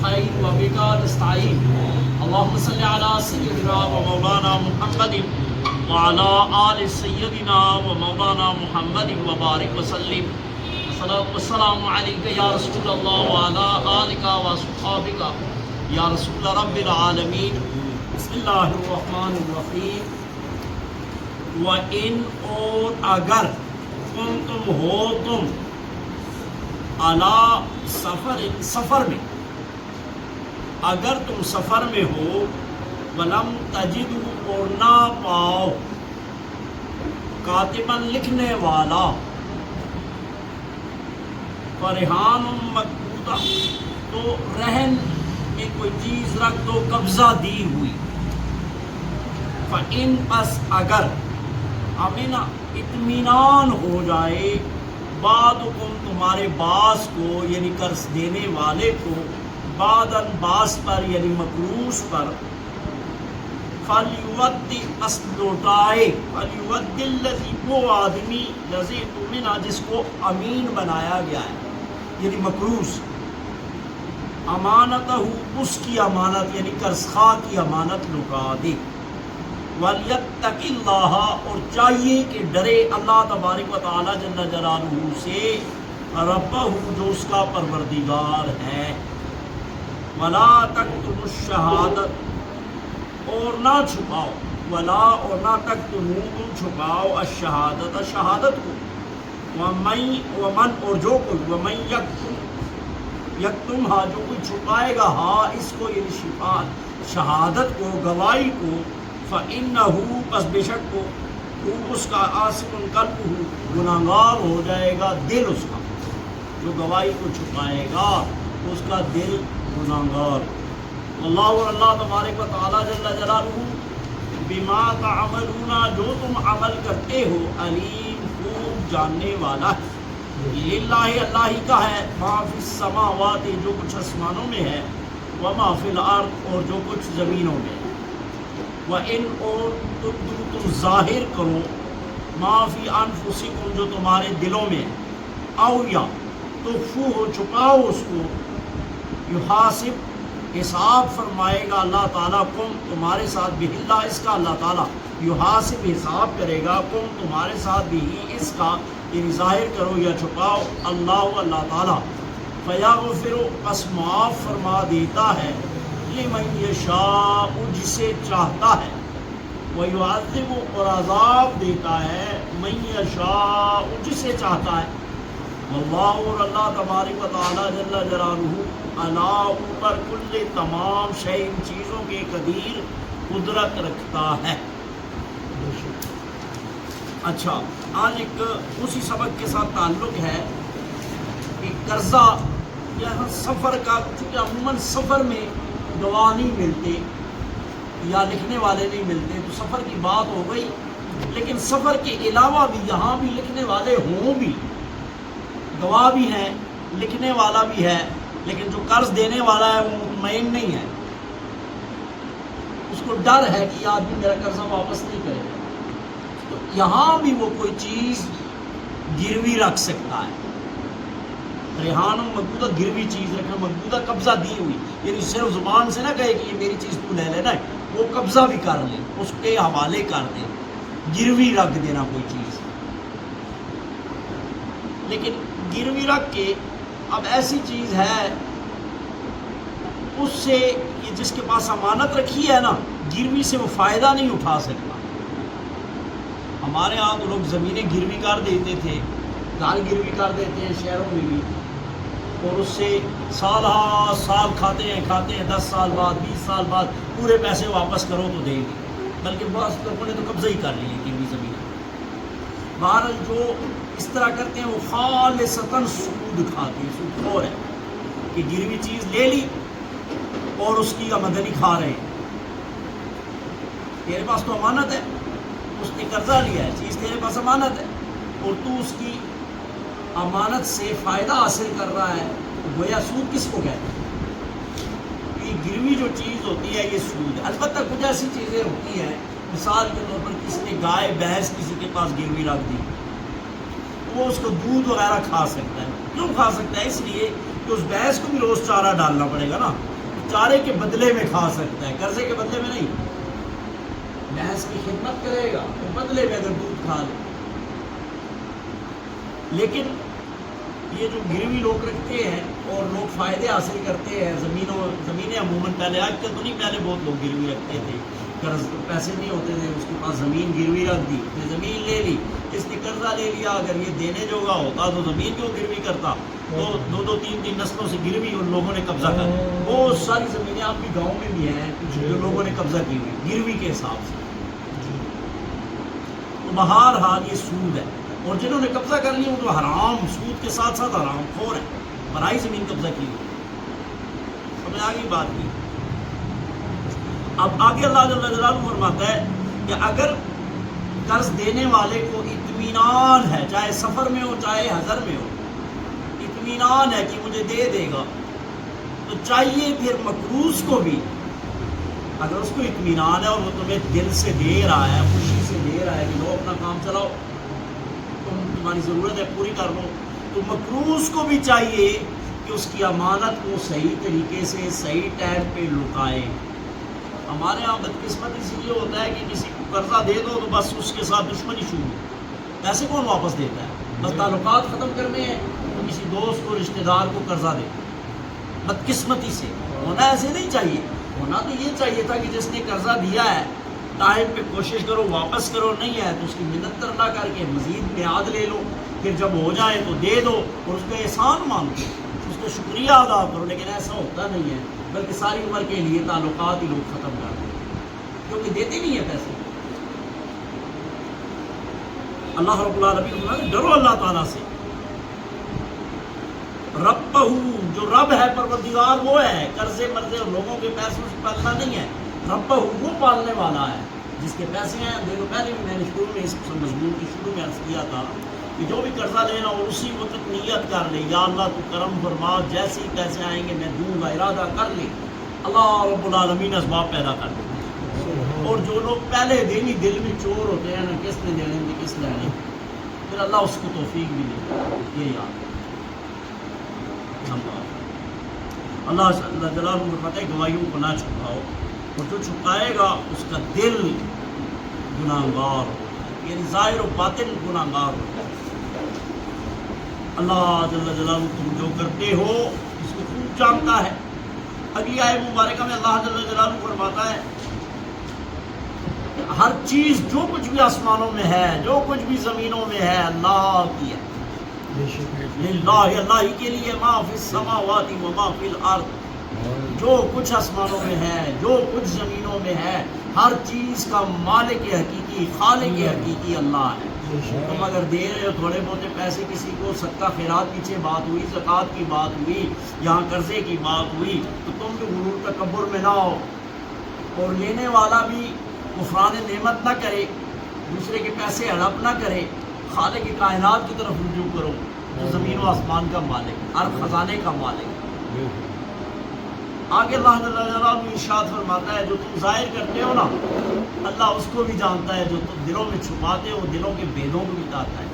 الخير وبك نستعين اللهم صل على سيدنا ومولانا محمد وعلى آل سيدنا ومولانا محمد وبارك وسلم الصلاة والسلام عليك يا رسول الله وعلى آلك وصحابك یا رسول رب العالمین. بسم اللہ الرحمن الرحیم. وَإِنْ اور اگر تم ہو تم علی سفر میں، اگر تم سفر میں ہو، وَلَمْ تَجِدُوا اور نہ پاؤ کاتباً لکھنے والا، فرحان مقبوضہ تو رہن میں کوئی چیز رکھ دو قبضہ دی ہوئی. فَإِن پس اگر امنا اطمینان ہو جائے، بعضکم تمہارے بعض کو یعنی قرض دینے والے کو، بعضاً بعض پر یعنی مقروض پر، فَلْيُوَدِّ اس لوٹائے، فَلْيُوَدِّ الَّذِي وہ آدمی الَّذِي اؤْتُمِنَ جس کو امین بنایا گیا ہے یعنی مقروض، امانتہ اس کی امانت یعنی قرض خواہ کی امانت لوٹا دے. وَلْيَتَّقِ اللَّهَ اور چاہیے کہ ڈرے اللہ تبارک و تعالی جل جلالہ سے، ربہ جو اس کا پروردگار ہے. وَلَا تَكْتُمُوا الشَّهَادَةَ اور نہ چھپاؤ، ولا اور نہ تَكْتُمُوا تم چھپاؤ الشہادت شہادت کو. ومن اور جو کوئی، ومن یکتمھا جو کوئی چھپائے گا ہاں اس کو یعنی شہادت کو، گواہی کو، فَإِنَّهُ پس بے شک کو اس کا آثم قلبہ گناہگار ہو جائے گا دل اس کا، جو گواہی کو چھپائے گا اس کا دل گناہگار. اللہ اور اللہ تبارک و تعالی جل جلالہ بما تعملون جو تم عمل کرتے ہو علیم خوب جاننے والا ہے. للہ اللہ ہی کا ہے ما فی السماوات جو کچھ آسمانوں میں ہے، وما فی الارض اور جو کچھ زمینوں میں ہے. وَإِنْ اور تم ظاہر کرو ما فی انفسکم جو تمہارے دلوں میں ہے، او یا تخفو ہو چھپاؤ اس کو، یحاسب حساب فرمائے گا اللہ تعالیٰ کم تمہارے ساتھ بھی اللہ اس کا، اللہ تعالیٰ یحاسب حساب کرے گا کم تمہارے ساتھ بھی اس کا، یعنی ظاہر کرو یا چھپاؤ اللہ اللہ تعالیٰ. فیغفر پس معاف فرما دیتا ہے لمن یشاء جسے چاہتا ہے، ویعذب اور عذاب دیتا ہے من یشاء جسے چاہتا ہے. واللہ اور اللہ تبارک و تعالی جل جلالہ علی اوپر کل تمام شے ان چیزوں کے قدیر قدرت رکھتا ہے. اچھا آج ایک اسی سبق کے ساتھ تعلق ہے کہ قرضہ یا سفر کا، چونکہ عموماً سفر میں گواہ نہیں ملتے یا لکھنے والے نہیں ملتے تو سفر کی بات ہو گئی، لیکن سفر کے علاوہ بھی یہاں بھی لکھنے والے ہوں بھی، گواہ بھی ہیں، لکھنے والا بھی ہے، لیکن جو قرض دینے والا ہے وہ مطمئن نہیں ہے، اس کو ڈر ہے کہ یہ آدمی میرا قرضہ واپس نہیں کرے گا، تو یہاں بھی وہ کوئی چیز گروی رکھ سکتا ہے. ریحان مقبوضہ گروی چیز رکھنا، مقبوضہ قبضہ دی ہوئی، یعنی صرف زبان سے نہ کہے کہ یہ میری چیز تو لے لینا ہے، وہ قبضہ بھی کر لے، اس کے حوالے کر دے، گروی رکھ دینا کوئی چیز. لیکن گروی رکھ کے اب ایسی چیز ہے اس سے یہ جس کے پاس امانت رکھی ہے نا، گروی سے وہ فائدہ نہیں اٹھا سکتا. ہمارے ہاں تو لوگ زمینیں گروی کر دیتے تھے، گھر گروی کر دیتے ہیں شہروں میں بھی، اور اس سے سال سال کھاتے ہیں 10 سال بعد 20 سال بعد پورے پیسے واپس کرو تو دیں گے، بلکہ بعض لوگوں نے تو قبضہ ہی کر لیے گروی زمین. بہرحال جو اس طرح کرتے ہیں وہ خالصتاً سود کھاتے ہیں، سود خور ہے کہ گروی چیز لے لی اور اس کی آمدنی کھا رہے ہیں. تیرے پاس تو امانت ہے، اس نے قرضہ لیا ہے، چیز تیرے پاس امانت ہے اور تو اس کی امانت سے فائدہ حاصل کر رہا ہے، گویا سود کس کو کہتے ہیں؟ یہ گروی جو چیز ہوتی ہے یہ سود ہے. البتہ کچھ ایسی چیزیں ہوتی ہیں، مثال کے طور پر کسی نے گائے بھینس کسی کے پاس گروی رکھ دی، وہ اس کو دودھ وغیرہ کھا سکتا ہے. کیوں کھا سکتا ہے؟ اس لیے کہ اس بھینس کو بھی روز چارہ ڈالنا پڑے گا نا، چارے کے بدلے میں کھا سکتا ہے، قرضے کے بدلے میں نہیں. بھینس کی خدمت کرے گا تو بدلے میں اگر دودھ کھا لے. لیکن یہ جو گروی لوگ رکھتے ہیں اور لوگ فائدے حاصل کرتے ہیں، زمینیں عموماً پہلے، آج کل تو نہیں، پہلے بہت لوگ گروی رکھتے تھے، قرض پیسے نہیں ہوتے تھے، اس کے پاس زمین گروی رکھ دی، پھر زمین لے لی، اس نے قرضہ لے لیا. اگر یہ دینے جوگا ہوتا تو زمین کیوں گروی کرتا؟ تو دو دو تین تین نسلوں سے گروی ان لوگوں نے قبضہ کر لی. بہت ساری زمینیں آپ بھی گاؤں میں بھی ہیں جو لوگوں نے قبضہ کی ہوئی گروی کے حساب سے. تو بہر حال یہ سود ہے، اور جنہوں نے قبضہ کر لیا وہ تو حرام، سود کے ساتھ ساتھ حرام خور ہے، پرائی زمین قبضہ کی ہوئی. سمجھ آ گئی بات کی؟ اب آگے اللہ جل جلالہ فرماتا ہے کہ اگر قرض دینے والے کو اطمینان ہے، چاہے سفر میں ہو چاہے حضر میں ہو، اطمینان ہے کہ مجھے دے دے گا، تو چاہیے پھر مقروض کو بھی، اگر اس کو اطمینان ہے اور وہ تمہیں دل سے دے رہا ہے، خوشی سے دے رہا ہے کہ لو اپنا کام چلاؤ، تمہاری ضرورت ہے پوری کر لو، تو مقروض کو بھی چاہیے کہ اس کی امانت کو صحیح طریقے سے صحیح ٹائم پہ لوٹائے. ہمارے یہاں بدقسمتی سے یہ ہوتا ہے کہ کسی کو قرضہ دے دو تو بس اس کے ساتھ دشمنی شروع، پیسے کون واپس دیتا ہے؟ بس تعلقات ختم کرنے ہیں تو کسی دوست کو رشتہ دار کو قرضہ دے. بدقسمتی سے ہونا ایسے نہیں چاہیے. ہونا تو یہ چاہیے تھا کہ جس نے قرضہ دیا ہے ٹائم پہ کوشش کرو واپس کرو، نہیں ہے تو اس کی منت نہ کر کے مزید میعاد لے لو، پھر جب ہو جائے تو دے دو اور اس کا احسان مانو، اس کا شکریہ ادا کرو. لیکن ایسا ہوتا نہیں ہے، بلکہ ساری عمر کے لیے تعلقات ہی لوگ ختم کر دیں کیونکہ دیتے نہیں ہیں پیسے. اللہ رب العالمین ڈرو اللہ تعالیٰ سے. ربہ، جو رب ہے پروردگار وہ ہے، قرضے مرضے اور لوگوں کے پیسوں سے پالنا نہیں ہے. ربہ وہ پالنے والا ہے جس کے پیسے ہیں. دیکھو پہلے بھی میں نے شروع میں اس مضمون کی شروع میں عرض کیا تھا کہ جو بھی قرضہ لینا اور اسی وقت نیت کر لے، یا اللہ تو کرم فرما، جیسے ہی پیسے آئیں گے میں دوں گا، ارادہ کر لے، اللہ رب العالمین اسباب پیدا کر دے. اور جو لوگ پہلے دن ہی دل میں چور ہوتے ہیں نا، کس نے دینے تھے کس لینے، پھر اللہ اس کو توفیق بھی دے. یہ یاد اللہ جلالہ فرماتا ہے گواہیوں کو نہ چھپاؤ، اور جو چھپائے گا اس کا دل گناہگار ہو، یعنی ظاہر و باطن گناہگار ہو. اللہ جل جلالہ تم جو کرتے ہو اس کو خوب جانتا ہے. اگلی آیت مبارکہ میں اللہ جل جلالہ فرماتا ہے ہر چیز جو کچھ بھی آسمانوں میں ہے، جو کچھ بھی زمینوں میں ہے، اللہ کی ہے. للہ، اللہ ہی کے لیے، ما فی السماوات و ما فی الارض، جو کچھ آسمانوں میں ہے، جو کچھ زمینوں میں ہے، ہر چیز کا مالک حقیقی، خالق حقیقی اللہ ہے. تم اگر دے رہے ہو تھوڑے بہت پیسے کسی کو، صدقہ خیرات پیچھے بات ہوئی، زکوٰۃ کی بات ہوئی، یہاں قرضے کی بات ہوئی، تو تم بھی غرور تکبر میں نہ ہو، اور لینے والا بھی غفران نعمت نہ کرے، دوسرے کے پیسے ہڑپ نہ کرے. خالق کائنات کی طرف رجوع کرو جو زمین و آسمان کا مالک، ہر خزانے کا مالک. آگے اللہ جل جلالہ ارشاد فرماتا ہے جو تم ظاہر کرتے ہو نا، اللہ اس کو بھی جانتا ہے، جو تم دلوں میں چھپاتے ہو دلوں کے بھیدوں کو بھی جانتا ہے.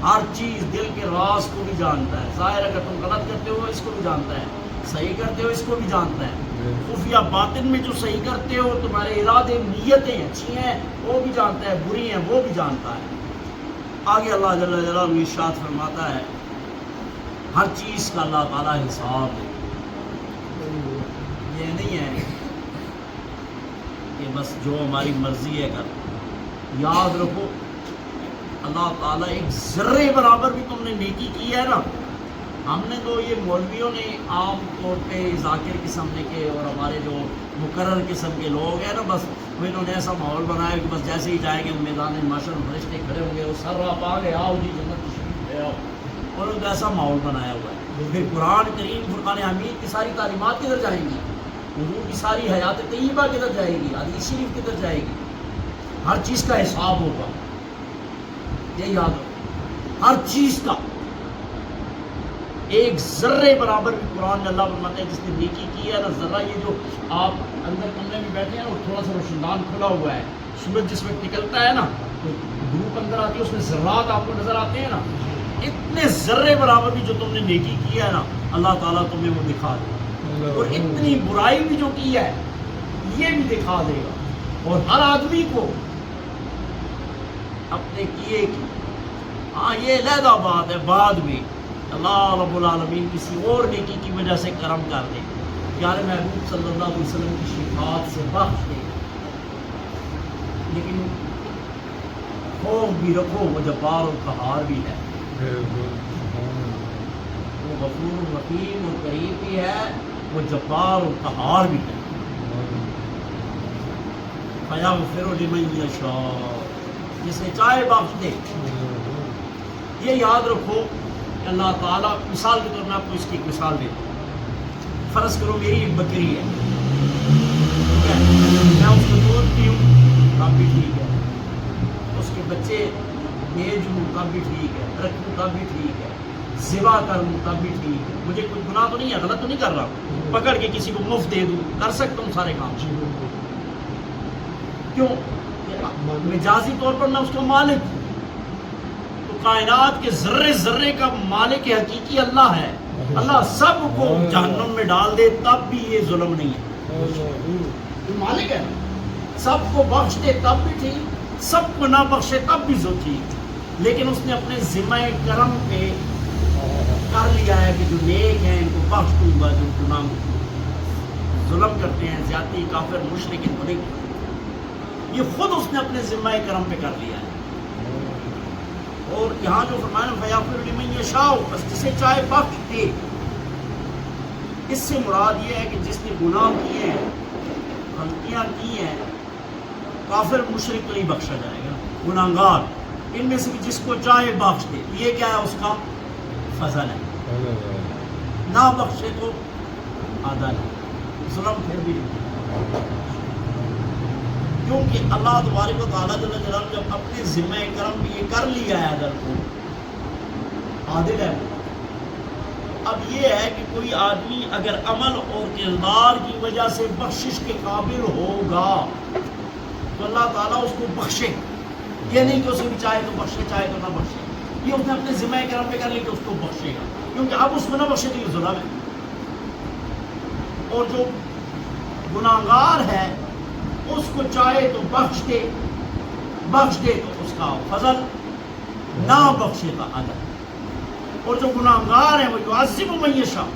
ہر چیز دل کے راز کو بھی جانتا ہے. ظاہر اگر تم غلط کرتے ہو اس کو بھی جانتا ہے، صحیح کرتے ہو اس کو بھی جانتا ہے. خفیہ باطن میں جو صحیح کرتے ہو، تمہارے ارادے نیتیں اچھی ہیں وہ بھی جانتا ہے، بری ہیں وہ بھی جانتا ہے. آگے اللہ جل جلالہ ارشاد فرماتا ہے ہر چیز کا اللہ تعالیٰ حساب ہے. یہ نہیں ہے کہ بس جو ہماری مرضی ہے کر. یاد رکھو اللہ تعالیٰ ایک ذرے برابر بھی تم نے نیکی کی ہے نا. ہم نے تو یہ مولویوں نے عام طور پہ ذاکر قسم کے اور ہمارے جو مقرر قسم کے لوگ ہیں نا، بس وہ انہوں نے ایسا ماحول بنایا کہ بس جیسے ہی جائیں گے میدان معاشر میں فرشتے کھڑے ہوں گے، وہ سر آپ آ گئے، آؤ جی جنت تشریف لے آؤ. انہوں نے تو ایسا ماحول بنایا ہوا ہے. پھر قرآن کریم فرقان حمید کی ساری تعلیمات کدھر جائیں گی؟ حضور کی ساری حیات طیبہ کدھر جائے گی؟ حدیث شریف کدھر جائے گی؟ ہر چیز کا حساب ہوگا. یہ یاد رکھو، ہر چیز کا ایک ذرے برابر بھی قرآن میں اللہ فرماتا ہے جس نے نیکی کی ہے نا، ذرہ، یہ جو آپ اندر کمرے میں بیٹھے ہیں اور تھوڑا سا روشندان کھلا ہوا ہے، سورج جس وقت نکلتا ہے نا تو دھوپ اندر آتی ہے، اس میں ذرات آپ کو نظر آتے ہیں نا، اتنے ذرے برابر بھی جو تم نے نیکی کی ہے نا اللہ تعالیٰ تمہیں وہ دکھا دے. اور اتنی برائی بھی جو کی ہے یہ بھی دکھا دے گا، اور ہر آدمی کو اپنے کیے کی، ہاں یہ علیحدہ بات ہے، بعد میں اللہ رب العالمین کسی اور نیکی کی وجہ سے کرم کر دے، پیارے محبوب صلی اللہ علیہ وسلم کی شفاعت سے بخش دے، لیکن خوف بھی رکھو وہ جبار و قہار بھی ہے، وہ غفور رحیم اور کریم بھی ہے، وہ جبار و قہار بھی ہے۔ فَيَغْفِرُ لِمَن يَشَاءُ، جسے چاہے بخش دے۔ یہ یاد رکھو کہ اللہ تعالیٰ، مثال کے طور میں آپ کو اس کی ایک مثال دیتا ہوں۔ فرض کرو میری ایک بکری ہے، ٹھیک ہے، میں اس کو دودھ پیوں تب بھی ٹھیک ہے، اس کے بچے بھیجوں تب بھی ٹھیک ہے، رکھوں تب بھی ٹھیک ہے، ذبح کروں تب بھی ٹھیک ہے، مجھے کوئی گناہ تو نہیں ہے، غلط تو نہیں کر رہا، پکڑ کے کسی کو مفت دے دوں، کر سکتا ہوں سارے کام۔ کیوں؟ مجازی طور پر میں اس کا مالک ہوں، تو کائنات کے ذرے ذرے کا مالک حقیقی اللہ ہے، اللہ سب کو جہنم میں ڈال دے تب بھی یہ ظلم نہیں ہے، مالک ہے، سب کو بخش دے تب بھی ٹھیک، سب کو نہ بخشے تب بھی ٹھیک، لیکن اس نے اپنے ذمہ کرم پہ کر لیا ہے کہ جو نیک ہیں ان کو بخش دوں گا، جو گناہ ظلم کرتے ہیں، زیادتی، کافر، مشرک، ان کو نہیں، یہ خود اس نے اپنے ذمہ کرم پہ کر لیا ہے۔ اور یہاں جو فرمایا فَيَغْفِرُ لِمَن يَشَاءُ، بس جسے چاہے بخش دے، اس سے مراد یہ ہے کہ جس نے گناہ کیے ہیں، غلطیاں کی ہیں، کافر مشرک تو نہیں بخشا جائے گا، گناہگار، ان میں سے جس کو چاہے بخش دے، یہ کیا ہے؟ اس کا فضل ہے، نہ بخشے تو عدل ہے، ظلم پھر بھی نہیں، کیونکہ اللہ تبارک و تعالیٰ جل جلالہ جب اپنے ذمہ کرم بھی یہ کر لیا ہے عدل کو، عادل ہے۔ اب یہ ہے کہ کوئی آدمی اگر عمل اور کردار کی وجہ سے بخشش کے قابل ہوگا تو اللہ تعالیٰ اس کو بخشے، یہ نہیں کہ اسے بھی چاہے تو بخشے چاہے تو نہ بخشے، یہ اس نے اپنے ذمہ کرم پہ کر لی کہ اس کو بخشے گا، کیونکہ اب اس کو نہ بخشے تو یہ ظلم ہے۔ اور جو گناہگار ہے اس کو چاہے تو بخش دے تو اس کا فضل، نہ بخشے کا عدل۔ اور جو گناہگار ہیں وہ یعذب من یشاء،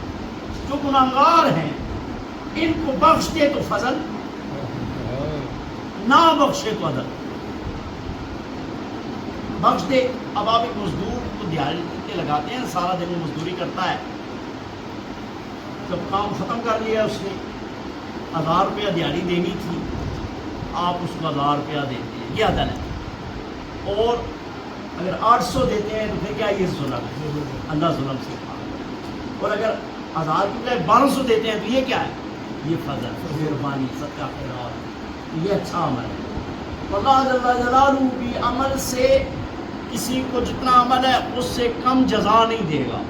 جو گناہگار ہیں ان کو بخش دے تو فضل، نہ بخشے تو عدل۔ بخش دے، اب آپ ایک مزدور کو دیہڑی لگاتے ہیں، سارا دن وہ مزدوری کرتا ہے، جب کام ختم کر لیا اس نے 1000 روپیہ دیہڑی دینی تھی، آپ اس کو 1000 روپیہ دیتے ہیں، یہ عدل ہے۔ اور اگر 800 دیتے ہیں تو پھر کیا؟ یہ ظلم ہے، اللہ ظلم سے کھا۔ اور اگر 1000 کی بجائے 1200 دیتے ہیں تو یہ کیا ہے؟ یہ فضل، مہربانی، صدقہ خیرات، یہ اچھا عمل ہے۔ اللہ جل جلالہ بھی عمل سے کسی کو جتنا عمل ہے اس سے کم جزا نہیں دے گا،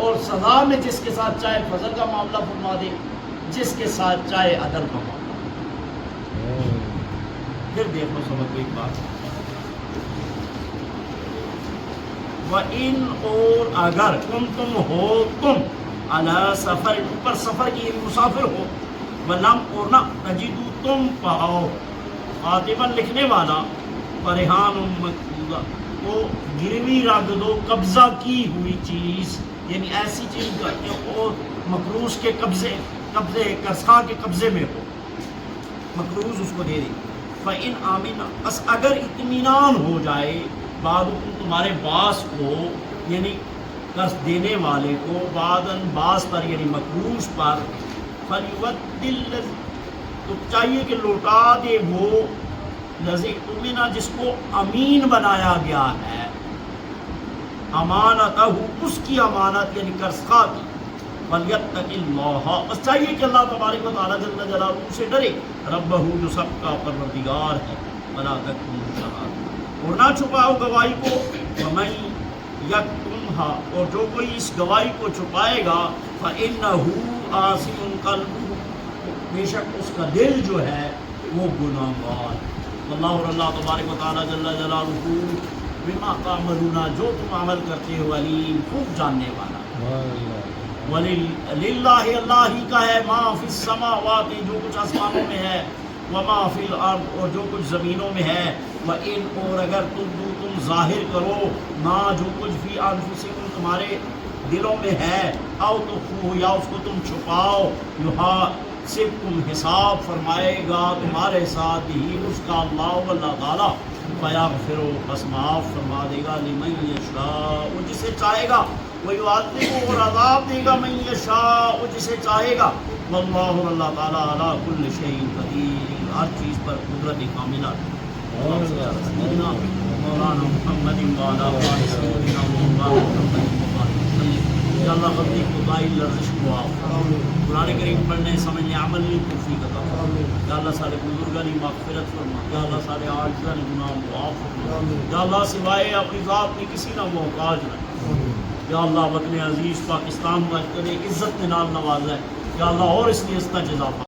اور سزا میں جس کے ساتھ چاہے فضل کا معاملہ فرما دے، جس کے ساتھ چاہے عدل کا معاملہ۔ پھر دیکھو سمجھ کو ایک بات، وَإِنْ، اور اگر تم ہو تم علی سفر، اوپر سفر کی مسافر ہو، وَلَمْ، اور نہ تجدو تم پاؤ، خاطباً لکھنے والا، فرحان مقبوضہ، وہ گروی رکھ دو قبضہ کی ہوئی چیز، یعنی ایسی چیز اور مقروض کے قبضے قرضہ کے قبضے میں ہو، مقروض اس کو دے دے۔ فَإِنْ آمِنَ، بس اگر اطمینان ہو جائے بعضکم، تمہارے بعض کو، یعنی قرض دینے والے کو، بعضاً بعض پر، یعنی مقروض پر، فَلْيُؤَدِّ الَّذِي، تو چاہیے کہ لوٹا دے وہ الَّذِي اؤْتُمِنَ، جس کو امین بنایا گیا ہے، امانتہ، اس کی امانت یعنی قرضہ کی، وَلْيَتَّقِ اللَّهَ، بس چاہیے کہ اللہ تبارک و تعالیٰ جل جلالہ سے ڈرے، ربہ، جو سب کا پروردگار ہے، وَلَا تَكْتُمُوا الشَّهَادَةَ، اور نہ چھپاؤ گواہی کو، وَمَن يَكْتُمْهَا، اور جو کوئی اس گواہی کو چھپائے گا، فَإِنَّهُ آثِمٌ قَلْبُهُ، بے شک اس کا دل جو ہے وہ گناہگار۔ اللہ، اور اللہ تبارک و تعالیٰ جل جلالہ بما تعملون، جو تم عمل کرتے ہو، علیم، خوب جاننے والا۔ للہ اللہ ہی کا ہے ما فی السماوات جو کچھ آسمانوں میں ہے، وما فی الارض اور جو کچھ زمینوں میں ہے، وَإِنْ اور اگر تم ظاہر کرو ما جو کچھ فی انفسکم تمہارے دلوں میں ہے، او تخفوہ یا اس کو تم چھپاؤ، یحاسبکم حساب فرمائے گا تمہارے ساتھ ہی اس کا اللہ تعالیٰ، فیغفر پس معاف فرما دے گا لمن یشاء جسے چاہے گا، ویعذب اور عذاب دے گا من یشاء جسے چاہے گا، واللہ اللہ تعالیٰ علی کل شیء قدیر ہر چیز پر قدرت کاملہ۔ سیدنا مولانا محمد وعلی آل سیدنا مولانا محمد یا اللہ غلطی کوتاہی لرزش کو آپ قرآن کریم پڑھنے سمجھنے عمل کی توفیق عطا فرما، یا اللہ سارے بزرگاں کی مغفرت فرما، یا اللہ سارے عاجزاں کے گناہ معاف فرما، یا اللہ سوائے اپنی ذات میں کسی نہ محتاج نہ، یا اللہ وطن عزیز پاکستان کو عزت کے نال نوازا ہے، یا اللہ اور اس لیے اس کا جزا